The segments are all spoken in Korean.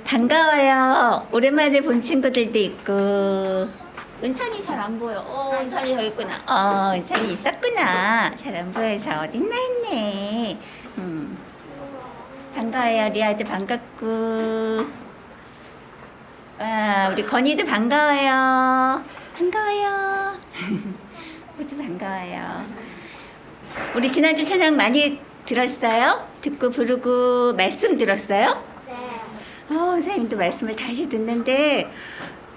반가워요. 오랜만에 본 친구들도 있고. 은찬이 잘 안 보여. 은찬이 저기 있구나. 은찬이 있었구나. 잘 안 보여서 어딨나 했네. 반가워요. 리아도 반갑고. 우리 건이도 반가워요. 반가워요. 모두 반가워요. 우리 지난주 찬양 많이 들었어요? 듣고 부르고 말씀 들었어요? 네. 선생님도 말씀을 다시 듣는데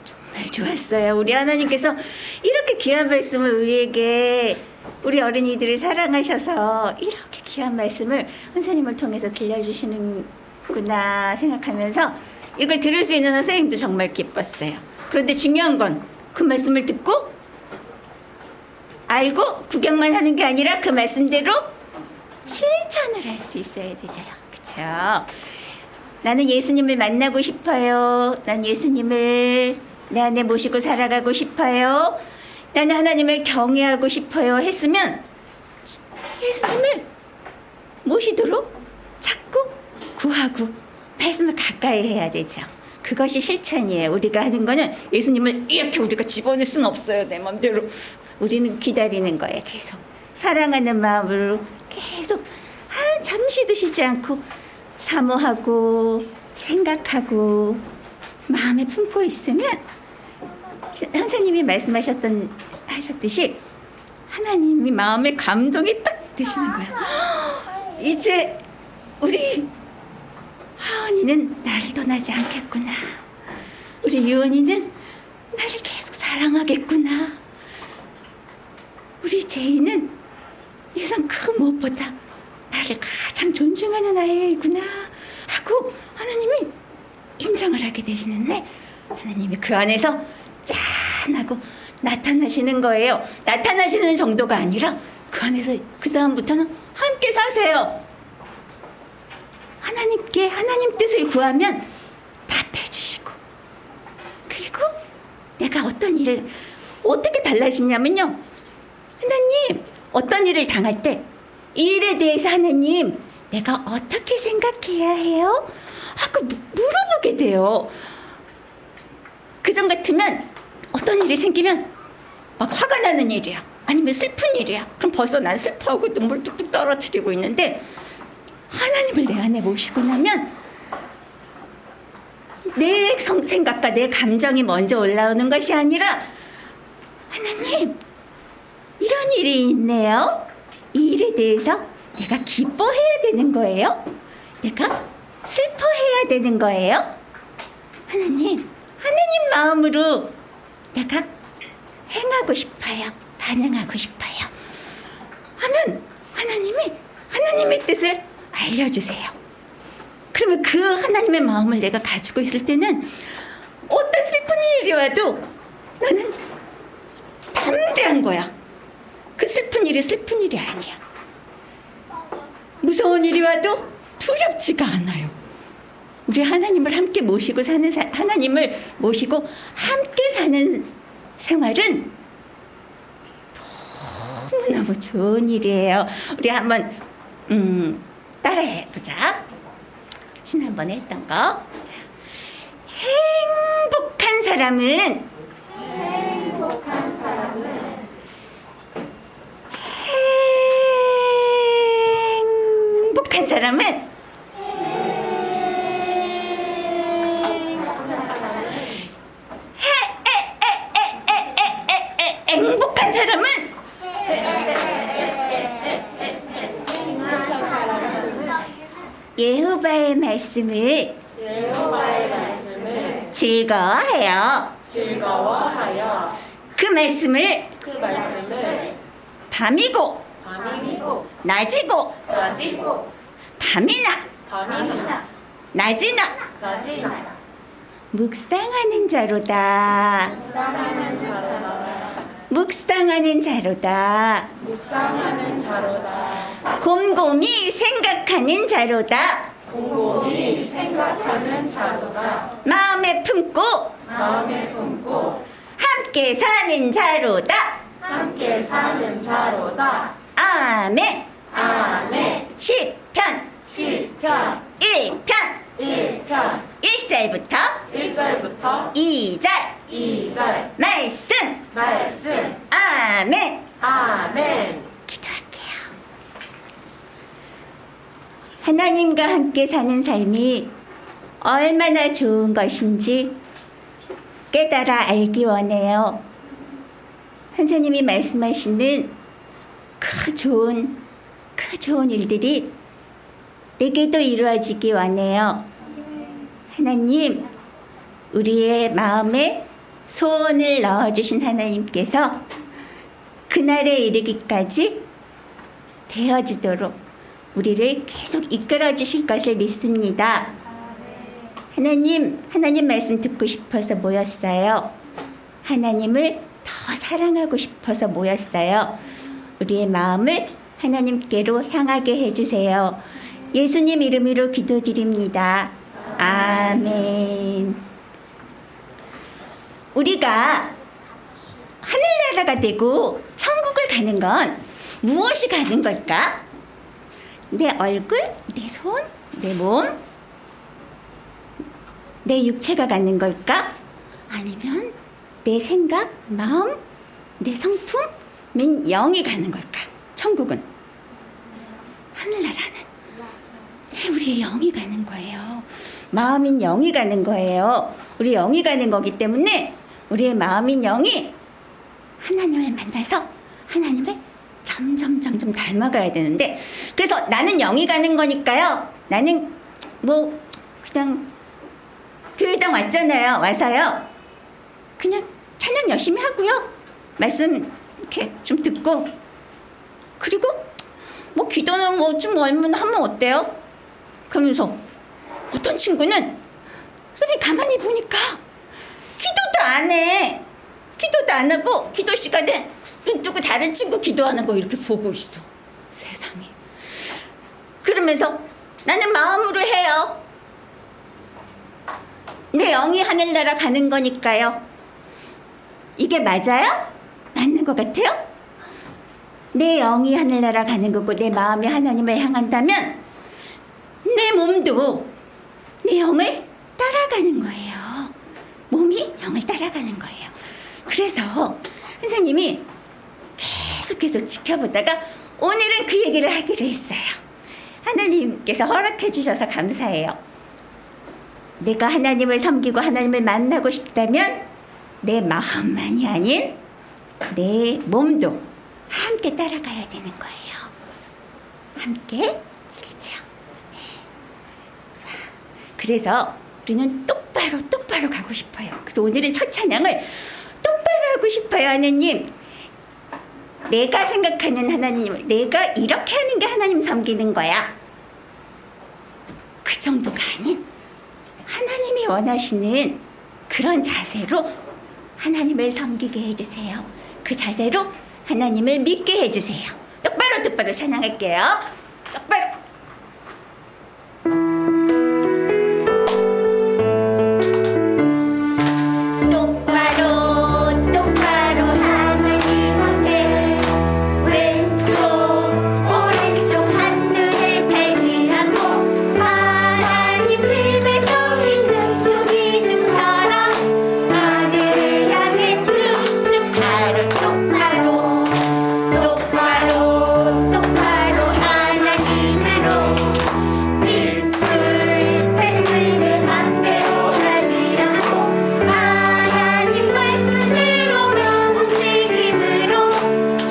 정말 좋았어요. 우리 하나님께서 이렇게 귀한 말씀을 우리에게, 우리 어린이들을 사랑하셔서 이렇게 귀한 말씀을 선생님을 통해서 들려주시는구나 생각하면서 이걸 들을 수 있는 선생님도 정말 기뻤어요. 그런데 중요한 건 그 말씀을 듣고 알고 구경만 하는 게 아니라 그 말씀대로 실천을 할 수 있어야 되죠. 그렇죠? 나는 예수님을 만나고 싶어요. 난 예수님을 내 안에 모시고 살아가고 싶어요. 나는 하나님을 경외하고 싶어요. 했으면 예수님을 모시도록 자꾸 구하고 말씀을 가까이 해야 되죠. 그것이 실천이에요. 우리가 하는 거는 예수님을 이렇게 우리가 집어넣을 수는 없어요. 내 마음대로. 우리는 기다리는 거예요. 계속 사랑하는 마음으로 계속 잠시도 쉬지 않고 사모하고 생각하고 마음에 품고 있으면 선생님이 하셨듯이 하나님이 마음에 감동이 딱 드시는 거야. 이제 우리 하은이는 나를 떠나지 않겠구나. 우리 유은이는 나를 계속 사랑하겠구나. 우리 제이는 이 세상 그 무엇보다 나를 가장 존중하는 아이구나 하고 하나님이 인정을 하게 되시는데 하나님이 그 안에서 짠하고 나타나시는 거예요. 나타나시는 정도가 아니라 그 안에서 그 다음부터는 함께 사세요. 하나님께 하나님 뜻을 구하면 답해 주시고, 그리고 내가 어떤 일을 어떻게 달라지냐면요, 하나님 어떤 일을 당할 때 이 일에 대해서 하나님 내가 어떻게 생각해야 해요? 하고 물어보게 돼요. 그전 같으면 어떤 일이 생기면 막 화가 나는 일이야, 아니면 슬픈 일이야. 그럼 벌써 난 슬퍼하고 눈물 뚝뚝 떨어뜨리고 있는데 하나님을 내 안에 모시고 나면 내 생각과 내 감정이 먼저 올라오는 것이 아니라 하나님 이런 일이 있네요. 이 일에 대해서 내가 기뻐해야 되는 거예요? 내가 슬퍼해야 되는 거예요? 하나님 마음으로 내가 행하고 싶어요. 반응하고 싶어요. 하면 하나님이 하나님의 뜻을 알려주세요. 그러면 그 하나님의 마음을 내가 가지고 있을 때는 어떤 슬픈 일이 와도 나는 담대한 거야. 그 슬픈 일이 슬픈 일이 아니야. 무서운 일이 와도 두렵지가 않아요. 우리 하나님을 함께 모시고 사는 하나님을 모시고 함께 사는 생활은 너무너무 좋은 일이에요. 우리 한번 따라해 보자. 지난번에 했던 거. 행복한 사람은 행복한 사람은 행복한 사람은 여호와의 말씀을 즐거워하여 그 말씀을 밤이고 낮이고 밤이나 낮이나 묵상하는 자로다. 묵상하는 자로다. 곰곰이 생각하는 자로다. 마음에 품고 함께 사는 자로다. 아멘. 시편 1편 1절 1절부터 1절부터 2절 2절 말씀. 말씀. 아멘. 아멘. 기도할게요. 하나님과 함께 사는 삶이 얼마나 좋은 것인지 깨달아 알기 원해요. 선생님이 말씀하시는 그 좋은 일들이 내게도 이루어지기 원해요. 하나님, 우리의 마음에 소원을 넣어주신 하나님께서 그날에 이르기까지 되어지도록 우리를 계속 이끌어 주실 것을 믿습니다. 하나님 말씀 듣고 싶어서 모였어요. 하나님을 더 사랑하고 싶어서 모였어요. 우리의 마음을 하나님께로 향하게 해주세요. 예수님 이름으로 기도드립니다. 아멘. 우리가 하늘나라가 되고 천국을 가는 건 무엇이 가는 걸까? 내 얼굴, 내 손, 내 몸, 내 육체가 가는 걸까? 아니면 내 생각, 마음, 내 성품인 영이 가는 걸까? 천국은 하늘나라는 우리의 영이 가는 거예요. 마음인 영이 가는 거예요. 우리 영이 가는 거기 때문에 우리의 마음인 영이 하나님을 만나서 하나님을 점점 닮아가야 되는데, 그래서 나는 영이 가는 거니까요. 나는 뭐 그냥 교회당 왔잖아요. 와서요. 그냥 찬양 열심히 하고요. 말씀 이렇게 좀 듣고, 그리고 뭐 기도는 뭐 좀 얼마나 하면 어때요? 그러면서 어떤 친구는 선생님 가만히 보니까 기도도 안 해. 기도도 안 하고 기도 시간에 눈 뜨고 다른 친구 기도하는 거 이렇게 보고 있어. 세상에. 그러면서 나는 마음으로 해요. 내 영이 하늘나라 가는 거니까요. 이게 맞아요? 맞는 것 같아요? 내 영이 하늘나라 가는 거고 내 마음이 하나님을 향한다면 내 몸도 내 영을 따라가는 거예요. 몸이 영을 따라가는 거예요. 그래서 선생님이 계속해서 지켜보다가 오늘은 그 얘기를 하기로 했어요. 하나님께서 허락해 주셔서 감사해요. 내가 하나님을 섬기고 하나님을 만나고 싶다면 내 마음만이 아닌 내 몸도 함께 따라가야 되는 거예요. 함께. 그렇죠? 자, 그래서 우리는 똑바로 가고 싶어요. 그래서 오늘은 첫 찬양을 똑바로 하고 싶어요. 하나님, 내가 생각하는 하나님을, 내가 이렇게 하는 게 하나님 섬기는 거야. 그 정도가 아닌 하나님이 원하시는 그런 자세로 하나님을 섬기게 해주세요. 그 자세로 하나님을 믿게 해주세요. 똑바로 찬양할게요. 똑바로. 똑바로 하나님 앞에 왼쪽 오른쪽 한눈을 팔지 않고 하나님 집에서 있는 두 기둥처럼 하늘을 향해 쭉쭉 바로 똑바로 하나님으로 삐뚤빼뚤 내 맘대로 하지 않고 하나님 말씀대로만 움직임으로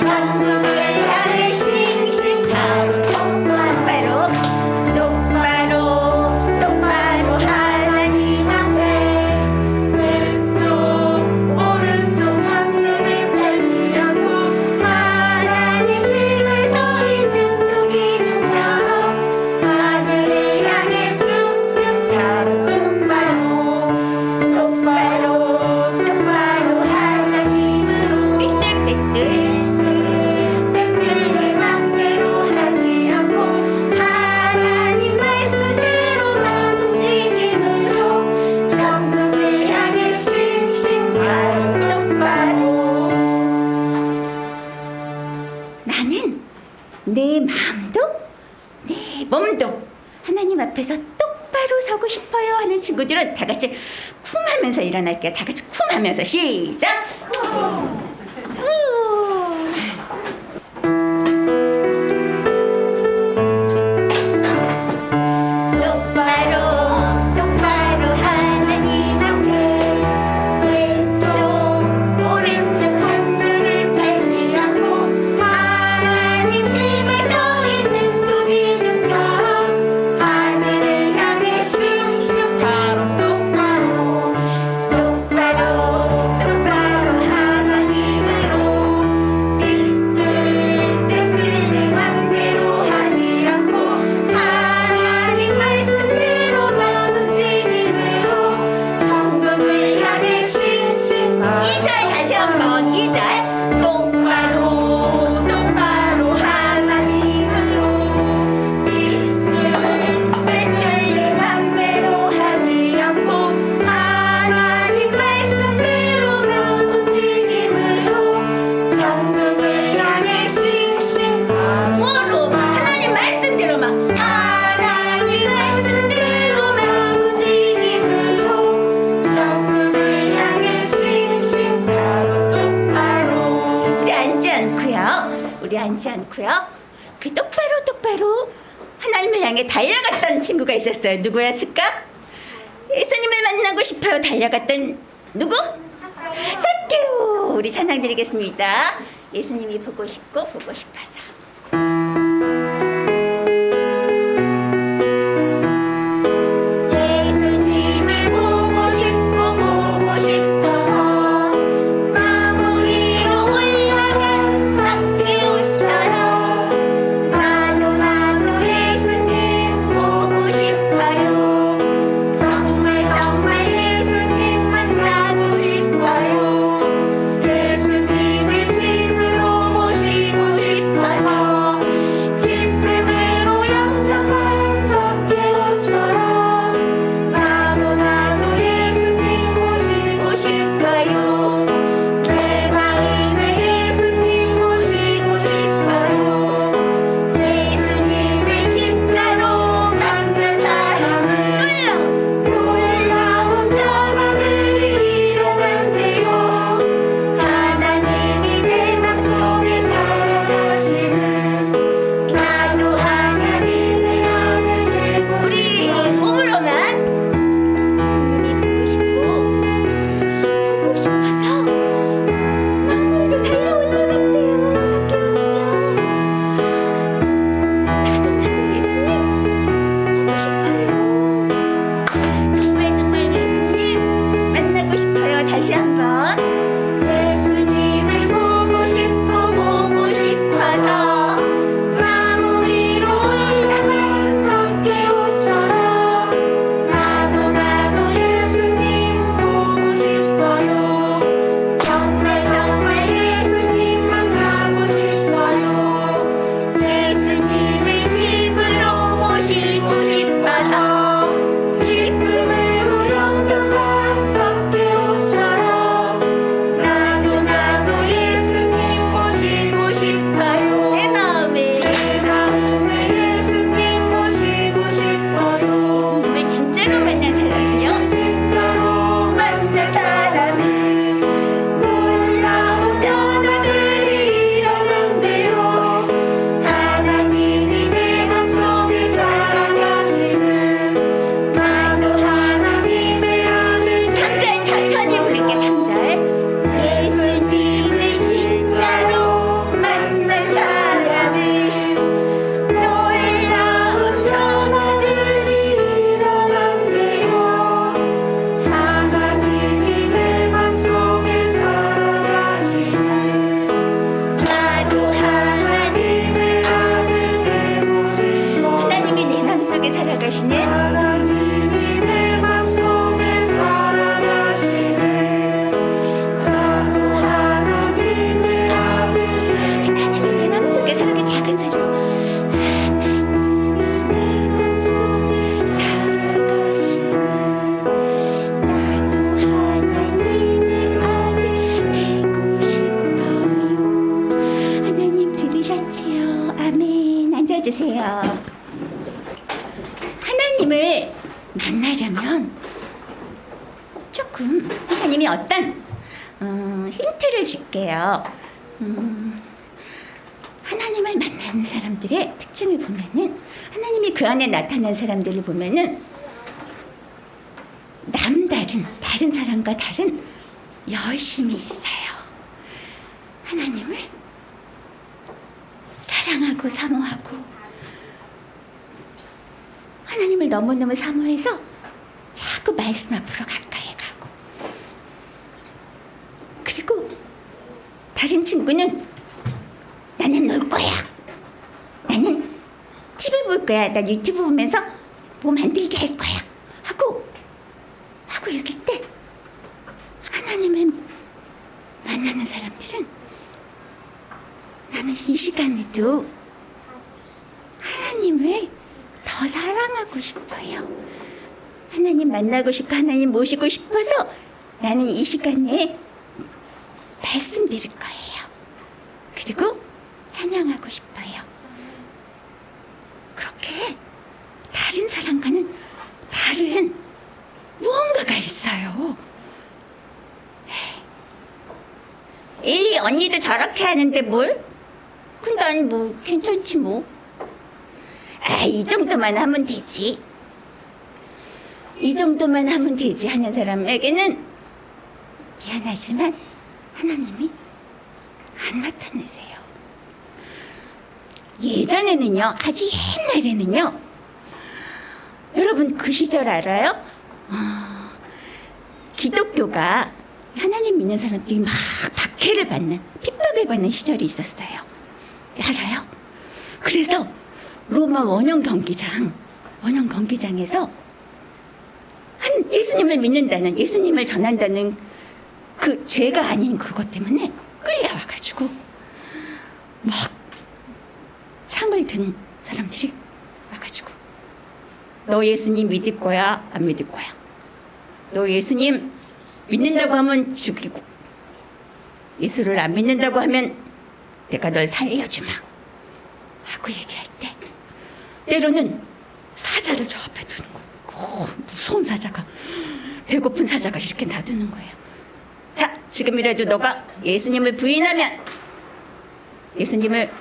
천국을 향해 싱싱 바로 똑바로 하나님 앞에 왼쪽 오른쪽 한눈을 팔지 않고 하나님 집에서 있는 두 기둥처럼 하늘을 향해 쭉쭉 똑바로 하나님으로 삐뚤빼뚤 내 맘대로 하지 않고 하나님 말씀대로만 움직임으로 천국을 향해 싱싱 똑바로. 나는 내 마음도 내 몸도 하나님 앞에서 똑바로 똑바로 서고 싶어요 하는 친구들은 다 같이 쿵 하면서 일어날게요. 다 같이 쿵 하면서 시작. 똑바로 똑바로 하나님 앞에 왼쪽 오른쪽 한눈을 팔지 않고 하나님 집에 서 있는 두 기둥처럼 하늘을 향해 싱싱 바로 똑바로 똑바로 하나님으로 삐뚤빼뚤 내 맘대로 하지 않고 하나님 말씀대로만 움직임으로 천국을 향해 싱싱 2절 다시 한번 2절 똑바로 하나님으로 삐뚤빼뚤 내 맘대로 하지 않고 하나님 말씀대로만 움직임으로 천국을 향해 싱싱 뭐로 하나님 말씀대로만 하나님 말씀대로만 움직임으로 천국을 향해 싱싱 바로 똑바로 우리 앉지 않고요 그 똑바로 하나님을 향해 달려갔던 친구가 있었어요. 누구였을까? 예수님을 만나고 싶어요. 달려갔던 누구? 삭개오. 우리 찬양 드리겠습니다. 예수님이 보고 싶고 보고 싶어서. 예수님을 보고 싶어서 나무 위로 올라간 삭개오처럼 나도 예수님 보고 싶어요. 정말 예수님 만나고 싶어요. 예수님을 집으로 모시고 싶어서 기쁨으로 영접한 삭개오처럼 나도 예수님 모시고 싶어요. 내 마음에 예수님 모시고 싶어요. 예수님을 진짜로 만난 사람은 놀라운 변화들이 일어난대요. 하나님이 내 맘속에 살아가시는 나도 하나님의 아들 되고 우리 몸으로만 예수님이 보고 싶어서 나무 위로 달려 올라갔대요. 삭개오는요. 나도 예수님 보고 싶어요. 정말 예수님 만나고 싶어요. 다시 한번 예수님을 보고 싶어서 나무 위로 올라간 삭개오처럼 나도 예수님 보고 싶어요. 정말 예수님 만나고 싶어요. 예수님을 집으로 모시고 싶어서 기쁨으로 영접한 삭개오처럼 나도 예수님 모시고 싶어요. 내 마음에 예수님 모시고 싶어요. 예수님을 진짜로 만난 사람은요? 진짜로 만난 사람은 놀라운 변화들이 일어난대요. 하나님이 내 맘속에 살아가시는 나도 하나님의 아들 3절 천천히 부를게. 3절 예수님을 진짜로 만난 사람은 놀라운 변화들이 일어난대요. 하나님이 내 맘속에 살아가시는 나도 하나님의 아들 되고 싶어. 하나님이 내 맘속에 살아가시는 하나님이 내 맘속에 살아가시는 나도 하나님의 아들 하나님이 내 맘속에 살아가 작은 소리로 하나님이 내 맘속에 살아가시는 나도 하나님의 아들 되고 싶어요. 하나님 들으셨지요? 아멘. 앉아주세요. 하나님을 만나려면 조금 선생님이 어떤 힌트를 줄게요. 하나님을 만나는 사람들의 특징을 보면은, 하나님이 그 안에 나타난 사람들을 보면은 남다른, 다른 사람과 다른 열심이 있어요. 하나님을 사랑하고 사모하고, 하나님을 너무너무 사모해서 자꾸 말씀 앞으로 가까이 가고, 그리고 다른 친구는 나는 놀 거야, 나는 TV 볼 거야, 나 유튜브 보면서 뭐 만들게 할 거야 하고 있을 때, 하나님을 만나는 사람들은 나는 이 시간에도 하나님을 더 사랑하고 싶어요. 하나님 만나고 싶고 하나님 모시고 싶어서 나는 이 시간에 말씀드릴 거예요. 그리고 찬양하고 싶어요. 그렇게 다른 사람과는 다른 무언가가 있어요. 이 언니도 저렇게 하는데 뭘? 근데 난 뭐 괜찮지 뭐. 이 정도만 하면 되지. 이 정도만 하면 되지 하는 사람에게는 미안하지만 하나님이 안 나타내세요. 예전에는요, 아주 옛날에는요, 여러분 그 시절 알아요? 기독교가, 하나님 믿는 사람들이 막 박해를 받는, 핍박을 받는 시절이 있었어요. 알아요? 그래서 로마 원형 경기장에서 한 예수님을 믿는다는, 예수님을 전한다는 그 죄가 아닌 그것 때문에 끌려와가지고 막 창을 든 사람들이 와가지고, 너 예수님 믿을 거야, 안 믿을 거야? 너 예수님 믿는다고 하면 죽이고, 예수를 안 믿는다고 하면 내가 널 살려주마 하고 얘기할 때, 때로는 사자를 저 앞에 두는 거예요. 무서운 사자가, 배고픈 사자가 이렇게 놔두는 거예요. 자, 지금이라도 너가 예수님을 부인하면, 예수님을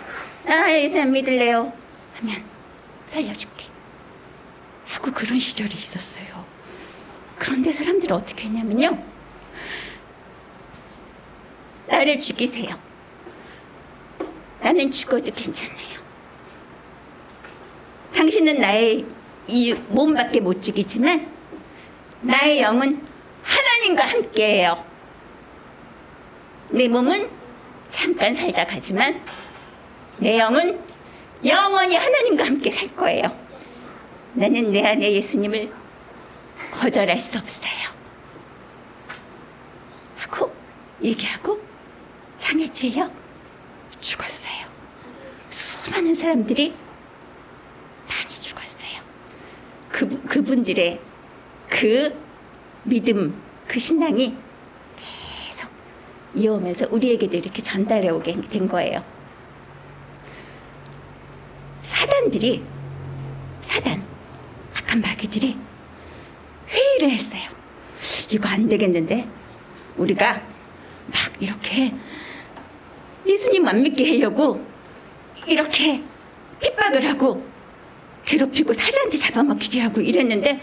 예수 안 믿을래요 하면 살려줄게 하고, 그런 시절이 있었어요. 그런데 사람들은 어떻게 했냐면요, 나를 죽이세요. 나는 죽어도 괜찮아요. 당신은 나의 이 몸밖에 못 죽이지만 나의 영은 하나님과 함께해요. 내 몸은 잠깐 살다 가지만 내 영은 영원히 하나님과 함께 살 거예요. 나는 내 안에 예수님을 거절할 수 없어요 하고 얘기하고 창에 찔려 죽었어요. 수많은 사람들이 많이 죽었어요. 그분들의 그 믿음, 그 신앙이 계속 이어오면서 우리에게도 이렇게 전달해 오게 된 거예요. 사단, 악한 마귀들이 회의를 했어요. 이거 안 되겠는데, 우리가 막 이렇게 예수님 안 믿게 하려고 이렇게 핍박을 하고 괴롭히고 사자한테 잡아먹히게 하고 이랬는데,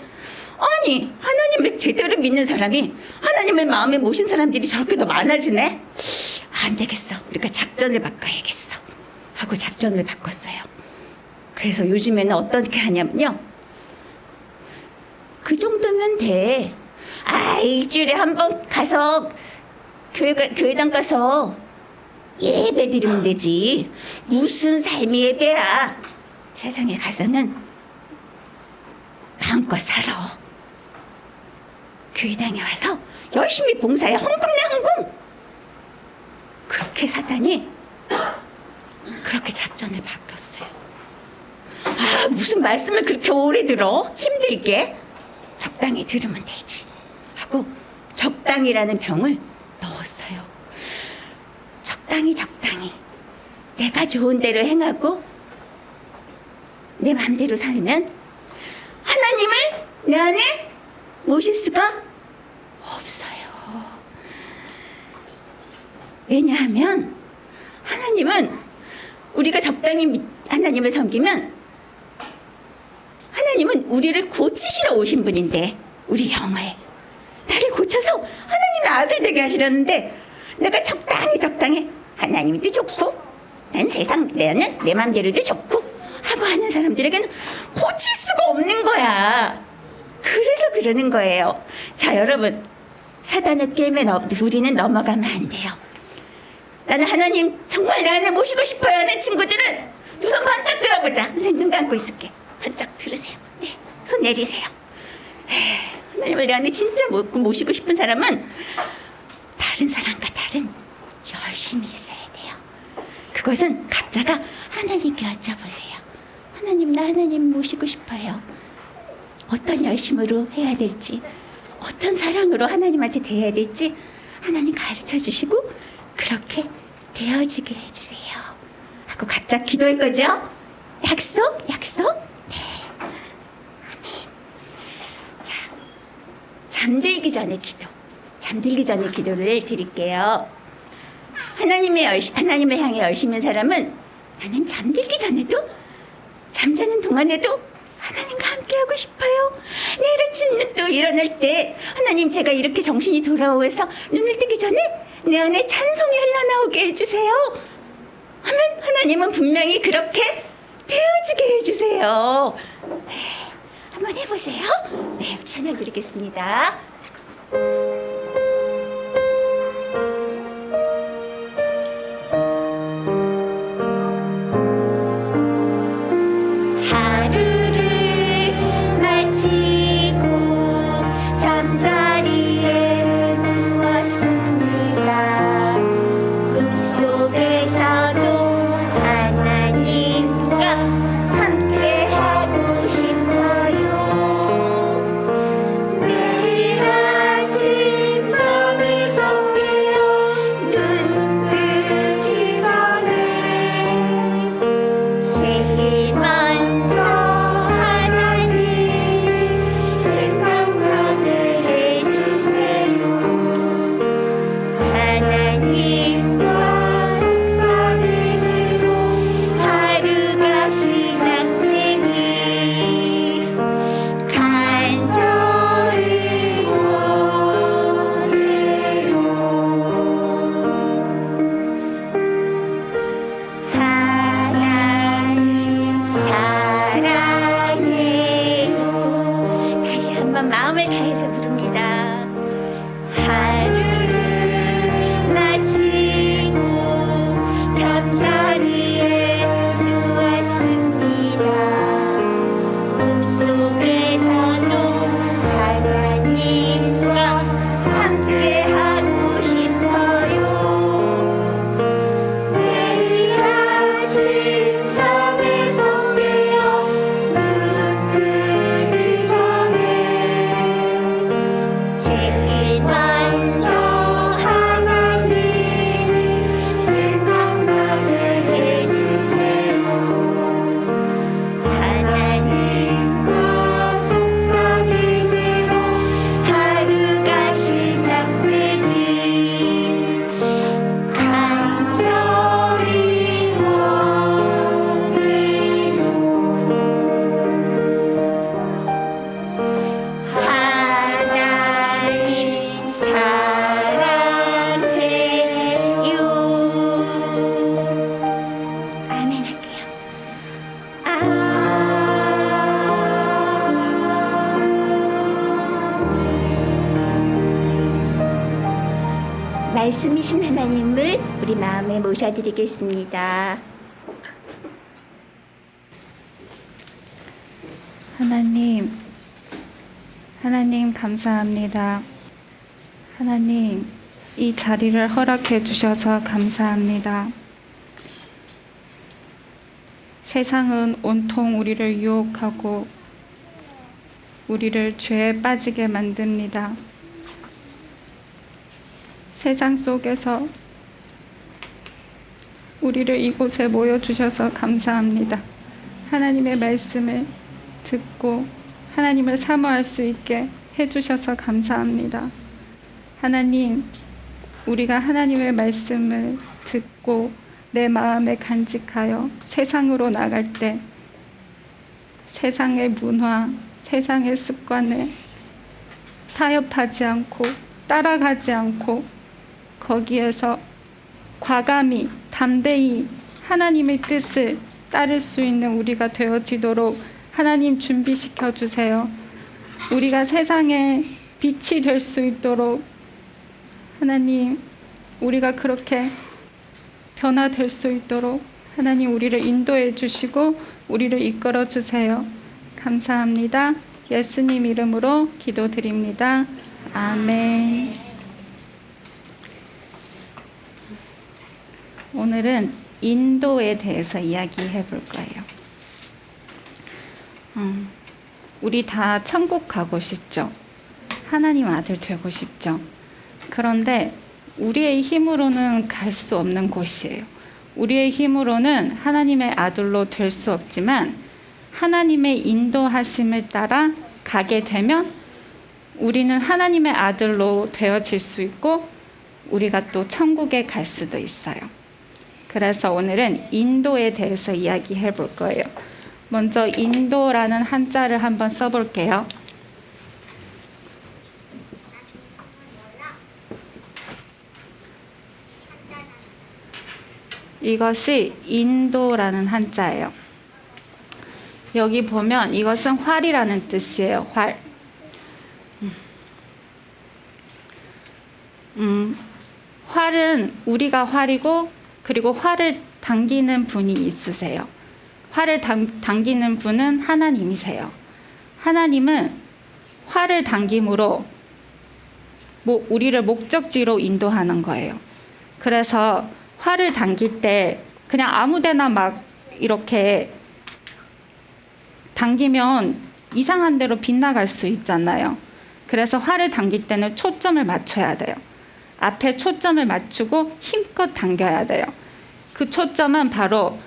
아니 하나님을 제대로 믿는 사람이, 하나님을 마음에 모신 사람들이 저렇게 더 많아지네. 안 되겠어, 우리가 작전을 바꿔야겠어 하고 작전을 바꿨어요. 그래서 요즘에는 어떻게 하냐면요, 그 정도면 돼. 일주일에 한 번 가서 교회당 가서 예배 드리면 되지. 무슨 삶이 예배야. 세상에 가서는 마음껏 살아. 교회당에 와서 열심히 봉사해. 헌금 내 헌금. 그렇게 사단이 그렇게 작전을 바꿨어요. 무슨 말씀을 그렇게 오래 들어? 힘들게. 적당히 들으면 되지 하고 적당이라는 병을 넣었어요. 적당히 내가 좋은 대로 행하고 내 마음대로 살면 하나님을 내 안에 모실 수가 없어요. 왜냐하면 하나님은 우리가 적당히 하나님을 섬기면 하나님은 우리를 고치시러 오신 분인데 우리 영혼에 나를 고쳐서 하나님의 아들 되게 하시려는데 내가 적당히 하나님도 좋고 난 세상 나는 내 맘대로도 좋고 하고 하는 사람들에게는 고칠 수가 없는 거야. 그래서 그러는 거예요. 자, 여러분, 사단의 게임에 우리는 넘어가면 안 돼요. 나는 하나님 정말 내 안에 모시고 싶어요 하는 친구들은 두 손 번쩍 들어보자. 선생님 눈 감고 있을게. 번쩍 들으세요. 네, 손 내리세요. 하나님을 내 안에 진짜 모시고 싶은 사람은 다른 사람과 다른 열심히 있어야 돼요. 그것은 각자가 하나님께 여쭤보세요. 하나님, 나 하나님 모시고 싶어요. 어떤 열심으로 해야 될지, 어떤 사랑으로 하나님한테 대해야 될지 하나님 가르쳐 주시고 그렇게 되어지게 해주세요 하고 각자 기도할 거죠? 약속? 네. 아멘. 자, 잠들기 전에 기도를 드릴게요. 하나님을 향해 열심인 사람은 나는 잠들기 전에도 잠자는 동안에도 하나님과 함께하고 싶어요. 내일 아침 또 일어날 때 하나님 제가 이렇게 정신이 돌아오면서 눈을 뜨기 전에 내 안에 찬송이 흘러나오게 해주세요 하면 하나님은 분명히 그렇게 되어지게 해주세요. 한번 해보세요. 네, 찬양 드리겠습니다. 마음을 다해서 부릅니다. 하루를 마치고 잠자리에 누웠습니다. 꿈속에서도 하나님과 함께하고 싶어요. 내일 아침 잠에서 깨어 눈 뜨기 전에 제일 먼저 하나님이 생각나게 해주세요. 하나님과 속삭이기로 하루가 시작되길 간절히 원해요. 하나님 사랑해요. 아멘 할게요. 말씀이신 하나님을 우리 마음에 모셔드리겠습니다. 하나님 감사합니다. 하나님, 이 자리를 허락해 주셔서 감사합니다. 세상은 온통 우리를 유혹하고 우리를 죄에 빠지게 만듭니다. 세상 속에서 우리를 이곳에 모여주셔서 감사합니다. 하나님의 말씀을 듣고 하나님을 사모할 수 있게 해주셔서 감사합니다. 하나님, 우리가 하나님의 말씀을 듣고 내 마음에 간직하여 세상으로 나갈 때 세상의 문화, 세상의 습관에 타협하지 않고 따라가지 않고 거기에서 과감히 담대히 하나님의 뜻을 따를 수 있는 우리가 되어지도록 하나님 준비시켜 주세요. 우리가 세상에 빛이 될 수 있도록 하나님, 우리가 그렇게 변화될 수 있도록 하나님 우리를 인도해 주시고 우리를 이끌어 주세요. 감사합니다. 예수님 이름으로 기도드립니다. 아멘. 오늘은 인도에 대해서 이야기해 볼 거예요. 우리 다 천국 가고 싶죠? 하나님 아들 되고 싶죠? 그런데 우리의 힘으로는 갈 수 없는 곳이에요. 우리의 힘으로는 하나님의 아들로 될 수 없지만 하나님의 인도하심을 따라 가게 되면 우리는 하나님의 아들로 되어질 수 있고 우리가 또 천국에 갈 수도 있어요. 그래서 오늘은 인도에 대해서 이야기해 볼 거예요. 먼저 인도라는 한자를 한번 써볼게요. 이것이 인도라는 한자예요. 여기 보면 이것은 활이라는 뜻이에요. 활. 활은 우리가 활이고 그리고 활을 당기는 분이 있으세요. 활을 당기는 분은 하나님이세요. 하나님은 활을 당김으로 우리를 목적지로 인도하는 거예요. 그래서 활을 당길 때 그냥 아무데나 막 이렇게 당기면 이상한 데로 빗나갈 수 있잖아요. 그래서 활을 당길 때는 초점을 맞춰야 돼요. 앞에 초점을 맞추고 힘껏 당겨야 돼요. 그 초점은 바로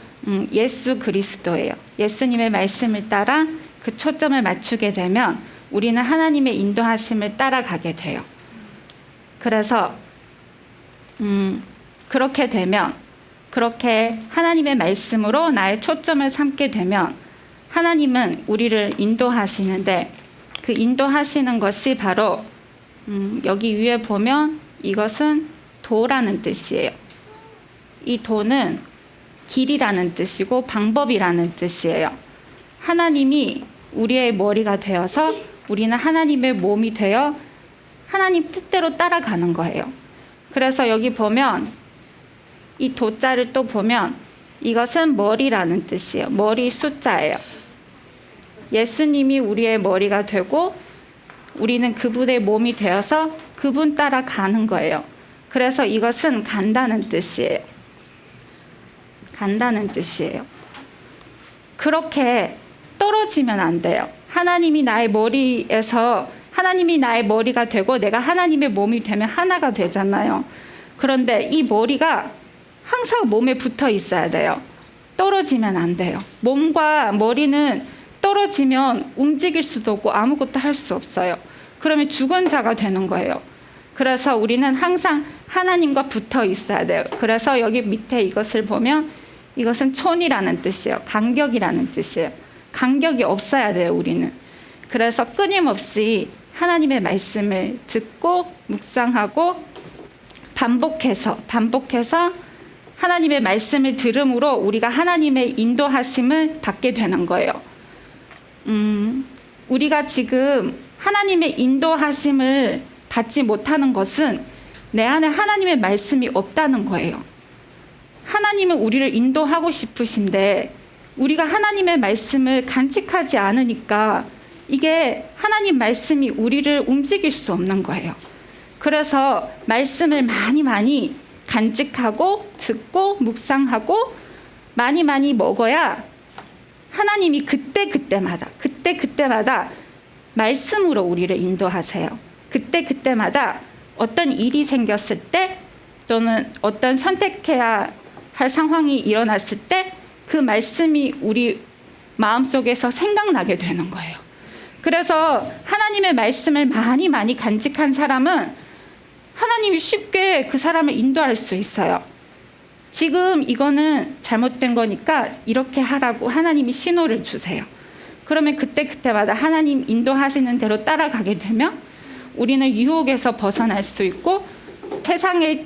예수 그리스도예요. 예수님의 말씀을 따라 그 초점을 맞추게 되면 우리는 하나님의 인도하심을 따라가게 돼요. 그래서 그렇게 되면 그렇게 하나님의 말씀으로 나의 초점을 삼게 되면 하나님은 우리를 인도하시는데 그 인도하시는 것이 바로 여기 위에 보면 이것은 도라는 뜻이에요. 이 도는 길이라는 뜻이고 방법이라는 뜻이에요. 하나님이 우리의 머리가 되어서 우리는 하나님의 몸이 되어 하나님 뜻대로 따라가는 거예요. 그래서 여기 보면 이 도자를 또 보면 이것은 머리라는 뜻이에요. 머리 숫자예요. 예수님이 우리의 머리가 되고 우리는 그분의 몸이 되어서 그분 따라 가는 거예요. 그래서 이것은 간다는 뜻이에요. 간다는 뜻이에요. 그렇게 떨어지면 안 돼요. 하나님이 나의 머리에서 하나님이 나의 머리가 되고 내가 하나님의 몸이 되면 하나가 되잖아요. 그런데 이 머리가 항상 몸에 붙어 있어야 돼요. 떨어지면 안 돼요. 몸과 머리는 떨어지면 움직일 수도 없고 아무것도 할 수 없어요. 그러면 죽은 자가 되는 거예요. 그래서 우리는 항상 하나님과 붙어 있어야 돼요. 그래서 여기 밑에 이것을 보면 이것은 촌이라는 뜻이에요. 간격이라는 뜻이에요. 간격이 없어야 돼요, 우리는. 그래서 끊임없이 하나님의 말씀을 듣고 묵상하고 반복해서 하나님의 말씀을 들음으로 우리가 하나님의 인도하심을 받게 되는 거예요. 우리가 지금 하나님의 인도하심을 받지 못하는 것은 내 안에 하나님의 말씀이 없다는 거예요. 하나님은 우리를 인도하고 싶으신데 우리가 하나님의 말씀을 간직하지 않으니까 이게 하나님 말씀이 우리를 움직일 수 없는 거예요. 그래서 말씀을 많이 간직하고 듣고 묵상하고 많이 먹어야 하나님이 그때마다 말씀으로 우리를 인도하세요. 그때마다 어떤 일이 생겼을 때 또는 어떤 선택해야 할 상황이 일어났을 때 그 말씀이 우리 마음속에서 생각나게 되는 거예요. 그래서 하나님의 말씀을 많이 간직한 사람은 하나님이 쉽게 그 사람을 인도할 수 있어요. 지금 이거는 잘못된 거니까 이렇게 하라고 하나님이 신호를 주세요. 그러면 그때마다 하나님 인도하시는 대로 따라가게 되면 우리는 유혹에서 벗어날 수 있고 세상의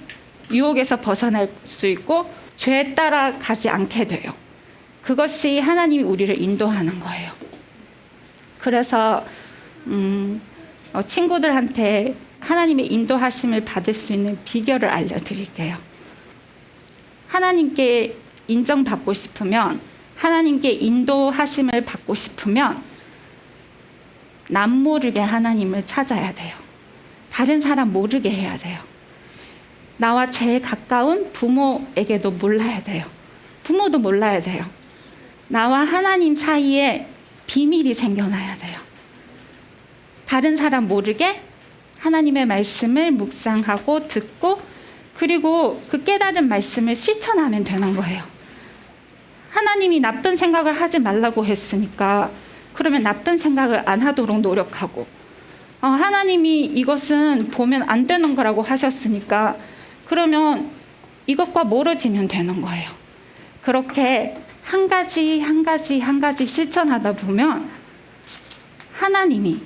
유혹에서 벗어날 수 있고 죄에 따라가지 않게 돼요. 그것이 하나님이 우리를 인도하는 거예요. 그래서 친구들한테 하나님의 인도하심을 받을 수 있는 비결을 알려드릴게요. 하나님께 인정받고 싶으면, 하나님께 인도하심을 받고 싶으면 남 모르게 하나님을 찾아야 돼요. 다른 사람 모르게 해야 돼요. 나와 제일 가까운 부모에게도 몰라야 돼요. 부모도 몰라야 돼요. 나와 하나님 사이에 비밀이 생겨나야 돼요. 다른 사람 모르게 하나님의 말씀을 묵상하고 듣고 그리고 그 깨달은 말씀을 실천하면 되는 거예요. 하나님이 나쁜 생각을 하지 말라고 했으니까 그러면 나쁜 생각을 안 하도록 노력하고 하나님이 이것은 보면 안 되는 거라고 하셨으니까 그러면 이것과 멀어지면 되는 거예요. 그렇게 한 가지 실천하다 보면 하나님이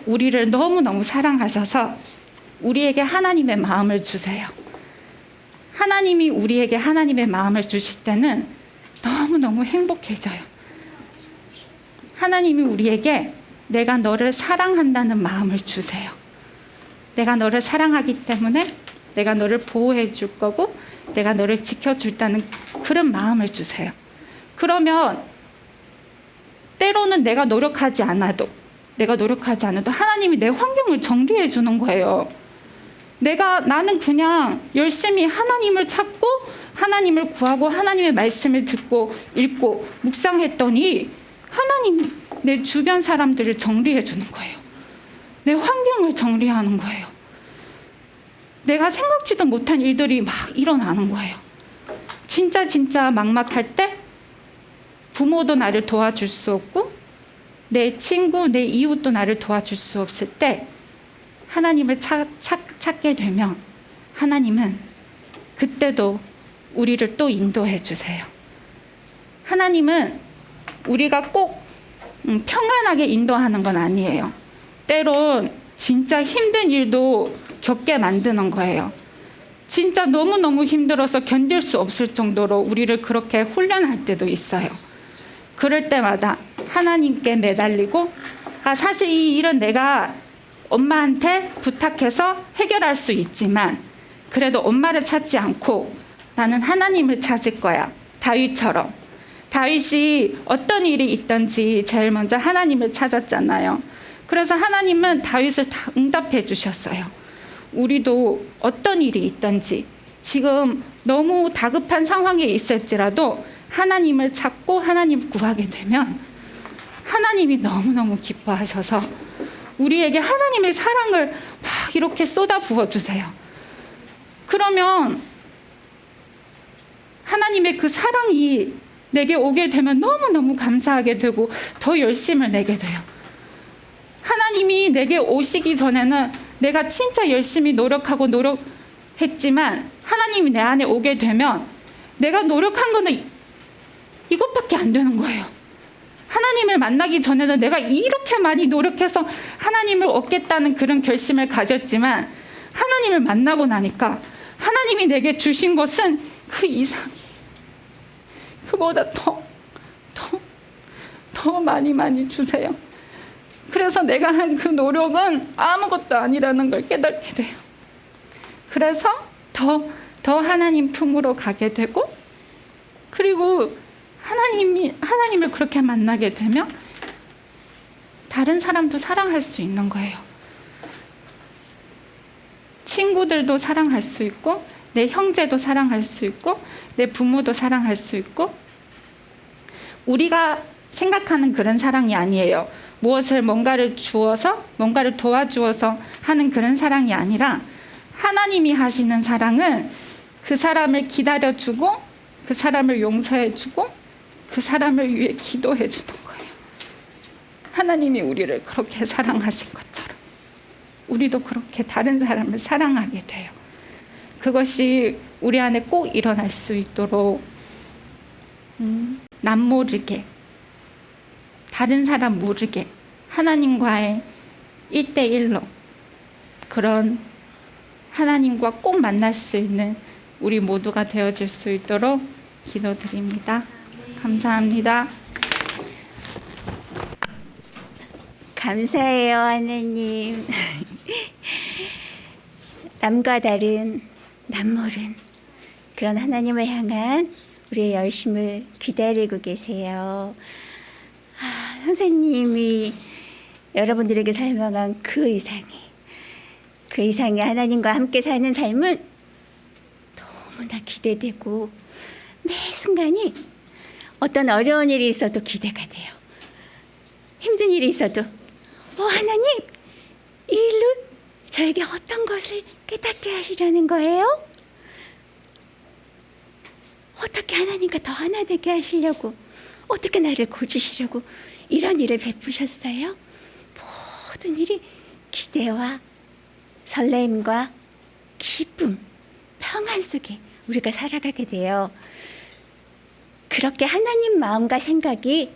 우리를 너무너무 사랑하셔서 우리에게 하나님의 마음을 주세요. 하나님이 우리에게 하나님의 마음을 주실 때는 너무너무 행복해져요. 하나님이 우리에게 내가 너를 사랑한다는 마음을 주세요. 내가 너를 사랑하기 때문에 내가 너를 보호해 줄 거고 내가 너를 지켜줄다는 그런 마음을 주세요. 그러면 때로는 내가 노력하지 않아도 하나님이 내 환경을 정리해 주는 거예요. 나는 그냥 열심히 하나님을 찾고 하나님을 구하고 하나님의 말씀을 듣고 읽고 묵상했더니 하나님이 내 주변 사람들을 정리해 주는 거예요. 내 환경을 정리하는 거예요. 내가 생각지도 못한 일들이 막 일어나는 거예요. 진짜 막막할 때 부모도 나를 도와줄 수 없고 내 친구, 내 이웃도 나를 도와줄 수 없을 때 하나님을 찾게 되면 하나님은 그때도 우리를 또 인도해 주세요. 하나님은 우리가 꼭 평안하게 인도하는 건 아니에요. 때론 진짜 힘든 일도 겪게 만드는 거예요. 진짜 너무너무 힘들어서 견딜 수 없을 정도로 우리를 그렇게 훈련할 때도 있어요. 그럴 때마다 하나님께 매달리고 사실 이 일은 내가 엄마한테 부탁해서 해결할 수 있지만 그래도 엄마를 찾지 않고 나는 하나님을 찾을 거야. 다윗처럼. 다윗이 어떤 일이 있든지 제일 먼저 하나님을 찾았잖아요. 그래서 하나님은 다윗을 다 응답해 주셨어요. 우리도 어떤 일이 있든지 지금 너무 다급한 상황에 있을지라도 하나님을 찾고 하나님 구하게 되면 하나님이 너무너무 기뻐하셔서 우리에게 하나님의 사랑을 막 이렇게 쏟아 부어주세요. 그러면 하나님의 그 사랑이 내게 오게 되면 너무너무 감사하게 되고 더 열심을 내게 돼요. 하나님이 내게 오시기 전에는 내가 진짜 열심히 노력했지만 하나님이 내 안에 오게 되면 내가 노력한 거는 이것밖에 안 되는 거예요. 하나님을 만나기 전에는 내가 이렇게 많이 노력해서 하나님을 얻겠다는 그런 결심을 가졌지만 하나님을 만나고 나니까 하나님이 내게 주신 것은 그 이상이 그보다 더 많이 주세요. 그래서 내가 한 그 노력은 아무것도 아니라는 걸 깨닫게 돼요. 그래서 더 하나님 품으로 가게 되고 그리고 하나님을 그렇게 만나게 되면 다른 사람도 사랑할 수 있는 거예요. 친구들도 사랑할 수 있고 내 형제도 사랑할 수 있고 내 부모도 사랑할 수 있고 우리가 생각하는 그런 사랑이 아니에요. 뭔가를 도와주어서 하는 그런 사랑이 아니라 하나님이 하시는 사랑은 그 사람을 기다려주고 그 사람을 용서해주고 그 사람을 위해 기도해주는 거예요. 하나님이 우리를 그렇게 사랑하신 것처럼 우리도 그렇게 다른 사람을 사랑하게 돼요. 그것이 우리 안에 꼭 일어날 수 있도록 남 모르게, 다른 사람 모르게 하나님과의 1대1로 그런 하나님과 꼭 만날 수 있는 우리 모두가 되어질 수 있도록 기도드립니다. 감사합니다. 감사해요, 하나님. 남과 다른, 남모른 그런 하나님을 향한 우리의 열심을 기다리고 계세요. 선생님이 여러분들에게 설명한 그 이상의 하나님과 함께 사는 삶은 너무나 기대되고 매 순간이 어떤 어려운 일이 있어도 기대가 돼요. 힘든 일이 있어도 하나님, 이 일로 저에게 어떤 것을 깨닫게 하시려는 거예요? 어떻게 하나님과 더 하나 되게 하시려고, 어떻게 나를 고치시려고 이런 일을 베푸셨어요? 모든 일이 기대와 설렘과 기쁨, 평안 속에 우리가 살아가게 돼요. 그렇게 하나님 마음과 생각이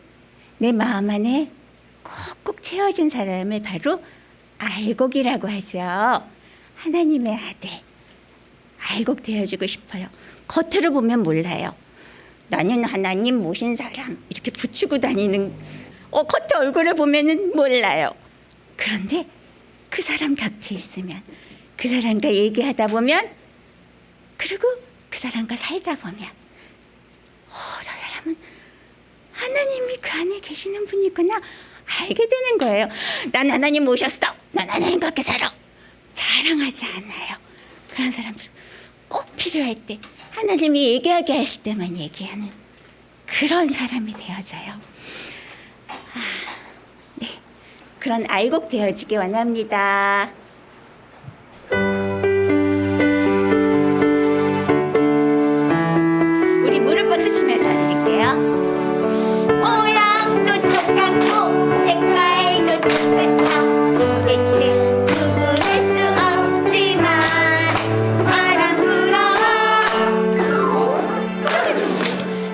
내 마음 안에 콕콕 채워진 사람을 바로 알곡이라고 하죠. 하나님의 아들, 알곡 되어주고 싶어요. 겉으로 보면 몰라요. 나는 하나님 모신 사람 이렇게 붙이고 다니는 겉에 얼굴을 보면은 몰라요. 그런데 그 사람 곁에 있으면, 그 사람과 얘기하다 보면, 그리고 그 사람과 살다 보면 저 사람은 하나님이 그 안에 계시는 분이구나 알게 되는 거예요. 난 하나님 모셨어. 난 하나님 그렇게 살아. 자랑하지 않아요. 그런 사람들은 꼭 필요할 때, 하나님이 얘기하게 하실 때만 얘기하는 그런 사람이 되어져요. 네, 그런 알곡 되어지기 원합니다. 우리 무릎 벗으시면서 드릴게요. 모양도 똑같고 색깔도 똑같아. 도대체 구분할 수 없지만 바람 불어와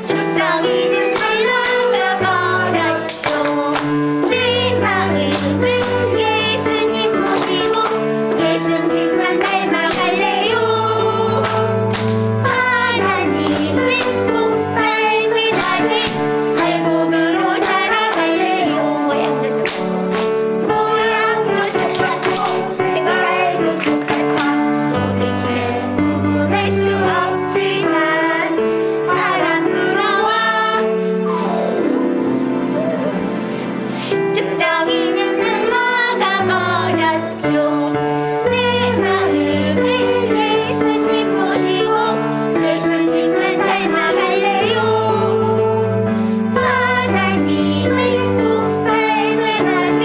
적정이는 날아가 버렸죠. 내 마음은 예수님 모시고 예수님만 닮아갈래요. 하나님을 꼭 닮은 아들 알곡으로 자라갈래요. 모양도 똑같고 색깔도 똑같아. 도대체 구분할 수 없지만 바람 불어와 쭉정이는 날아가 버렸죠. 내 마음을 예수님 모시고 예수님만 닮아갈래요. 하나님을 꼭 닮은 아들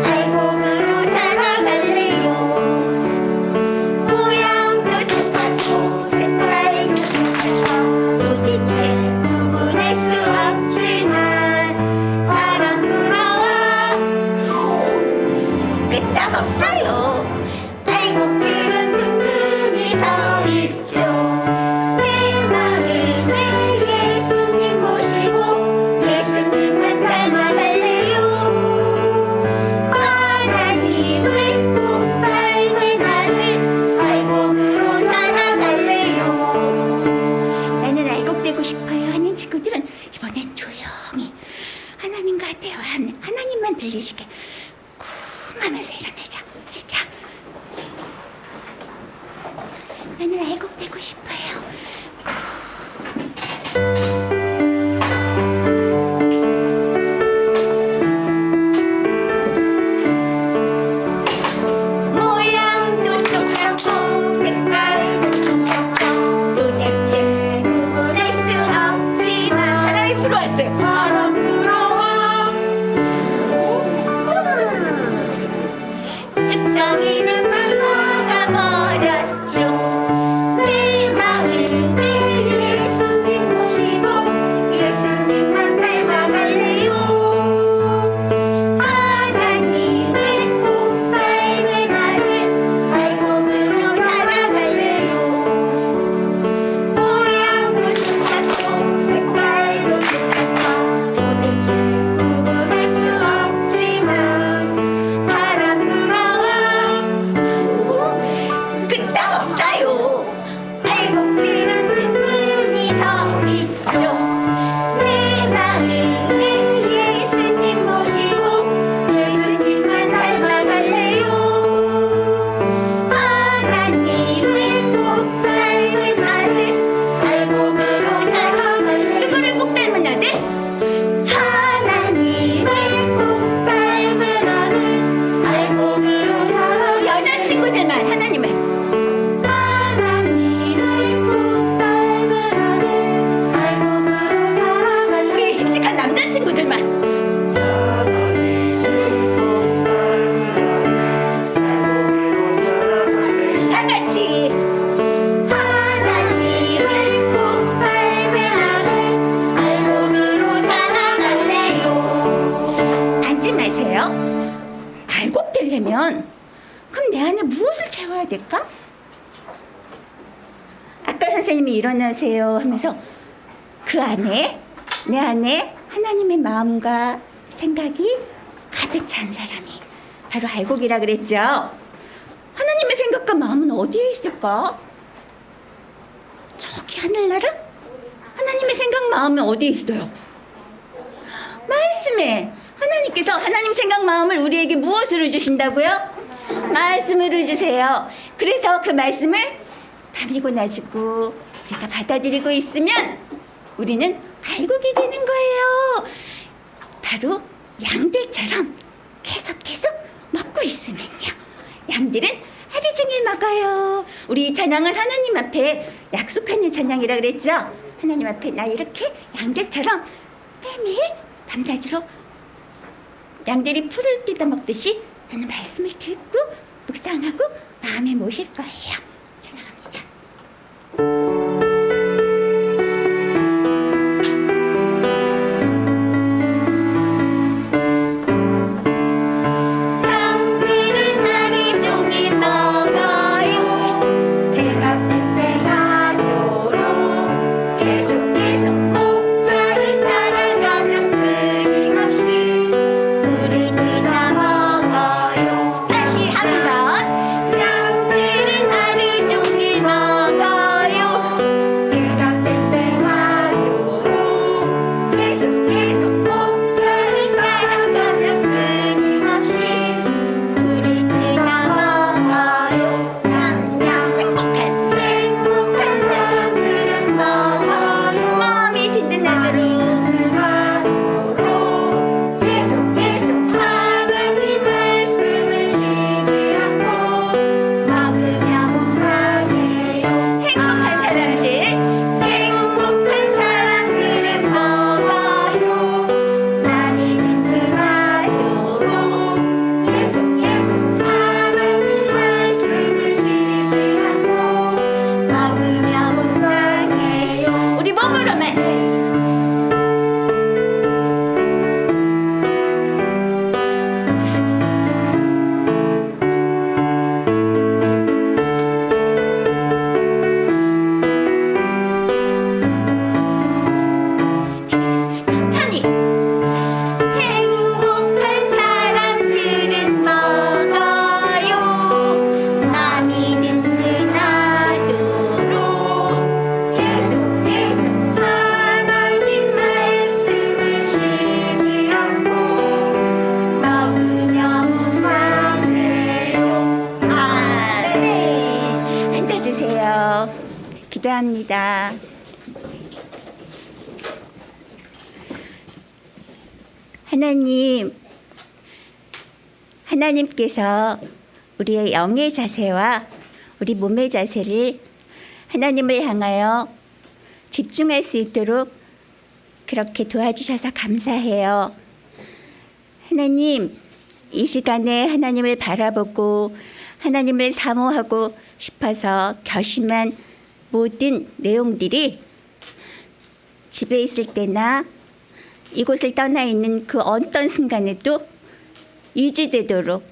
알곡으로 자라갈래요. 모양도 똑같고 색깔도 똑같아. 도대체 구분할 수 없지만 바람 불어와 끄떡 없어요. 알곡들은 든든히 서 있죠. 내 마음을 예수님 모시고 예수님만 닮아갈래요. 하나님을 꼭 닮은 아들 알곡으로 자라갈래요. 나는 알곡 되고 싶어요 하는 친구들은 이번엔 조용히 하나님과 대화하는, 하나님만 들리시게 하면서 일어나자. 자, 나는 알곡 되고 싶어요. 모양도 똑같고 색깔도 똑같아. 도대체 구분할 수 없지만 바람이 불어왔어요. 바람 불어와 쭉정이는 날아가 버렸죠. 내 마음을 되면 그럼 내 안에 무엇을 채워야 될까? 아까 선생님이 일어나세요 하면서 그 안에 내 안에 하나님의 마음과 생각이 가득 찬 사람이 바로 알곡이라 그랬죠. 하나님의 생각과 마음은 어디에 있을까? 저기 하늘나라? 하나님의 생각 마음은 어디에 있어요? 말씀에. 하나님께서 하나님 생각 마음을 우리에게 무엇으로 주신다고요? 말씀으로 주세요. 그래서 그 말씀을 밤이고 낮이고 우리가 받아들이고 있으면 우리는 알곡이 되는 거예요. 바로 양들처럼 계속 먹고 있으면요. 양들은 하루 종일 먹어요. 우리 찬양은 하나님 앞에 약속하는 찬양이라 그랬죠. 하나님 앞에 나 이렇게 양들처럼 매일 밤낮으로 양들이 풀을 뜯어 먹듯이 나는 말씀을 듣고 묵상하고 마음에 모실 거예요. 찬양합니다. 양들은 하루 종일 먹어요. 배가 뺑뺑하도록 계속 목자를 따라가면 끊임없이 풀을 뜯어 먹어요. 다시 한번. 양들은 하루 종일 먹어요. 배가 뺑뺑하도록 계속 목자를 따라가면 끊임없이 풀을 뜯어 먹어요. 냠냠 행복한 사람들은 먹어요. 마음이 든든하도록 계속 하나님 말씀을 쉬지 않고 먹으며 묵상해요. 행복한 사람들은 먹어요. 마음이 든든하도록 계속 하나님 말씀을 쉬지 않고 먹으며 묵상해요. 우리 몸으로만. 천천히. 행복한 사람들은 먹어요. 마음이 든든하도록 계속 하나님 말씀을 쉬지 않고 먹으며 묵상해요. 아멘. 앉아주세요. 기도합니다. 하나님께서 우리의 영의 자세와 우리 몸의 자세를 하나님을 향하여 집중할 수 있도록 그렇게 도와주셔서 감사해요. 하나님, 이 시간에 하나님을 바라보고 하나님을 사모하고 싶어서 결심한 모든 내용들이 집에 있을 때나 이곳을 떠나 있는 그 어떤 순간에도 유지되도록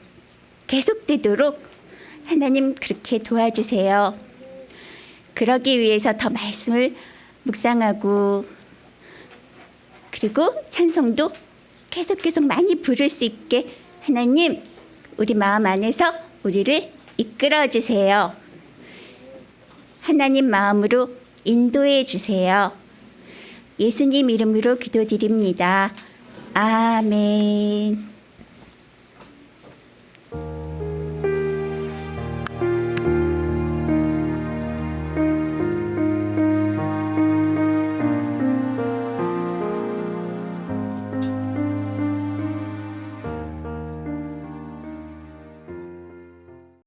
계속되도록 하나님 그렇게 도와주세요. 그러기 위해서 더 말씀을 묵상하고 그리고 찬송도 계속 많이 부를 수 있게 하나님 우리 마음 안에서 우리를 이끌어 주세요. 하나님 마음으로 인도해 주세요. 예수님 이름으로 기도드립니다. 아멘.